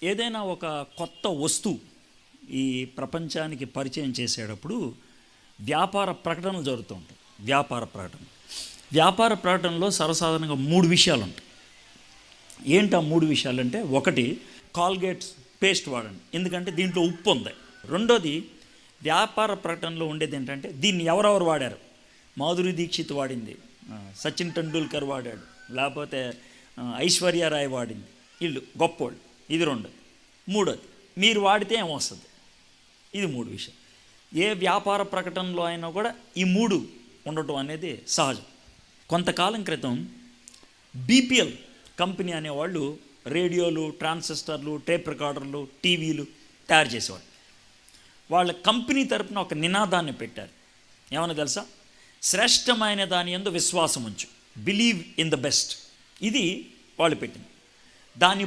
ఏదైనా ఒక కొత్త వస్తువు ఈ ప్రపంచానికి పరిచయం చేసేటప్పుడు వ్యాపార ప్రకటనలు జరుగుతూ ఉంటాయి. వ్యాపార ప్రకటనలో సర్వసాధారణంగా 3 విషయాలు ఉంటాయి. ఏంటి ఆ 3 విషయాలు అంటే, ఒకటి కాల్గేట్ పేస్ట్ వాడండి ఎందుకంటే దీంట్లో ఉప్పు ఉంది. రెండోది వ్యాపార ప్రకటనలో ఉండేది ఏంటంటే దీన్ని ఎవరెవరు వాడారు, మాధురి దీక్షిత్ వాడింది, సచిన్ టెండూల్కర్ వాడాడు, లేకపోతే ఐశ్వర్యరాయ్ వాడింది, వీళ్ళు గొప్పోళ్ళు. ఇది రెండోది. మూడోది మీరు వాడితే ఏమొస్తుంది. ఇది 3 విషయం. ఏ వ్యాపార ప్రకటనలో అయినా కూడా ఈ 3 ఉండటం అనేది సహజం. కొంతకాలం క్రితం బీపీఎల్ కంపెనీ అనేవాళ్ళు రేడియోలు, ట్రాన్సిస్టర్లు, టేప్ రికార్డర్లు, టీవీలు తయారు చేసేవాళ్ళు. వాళ్ళ కంపెనీ తరపున ఒక నినాదాన్ని పెట్టారు. ఏమన్నా తెలుసా? శ్రేష్టమైన దాని యందు విశ్వాసం ఉంచు, బిలీవ్ ఇన్ ద బెస్ట్. ఇది వాళ్ళు పెట్టింది. దాని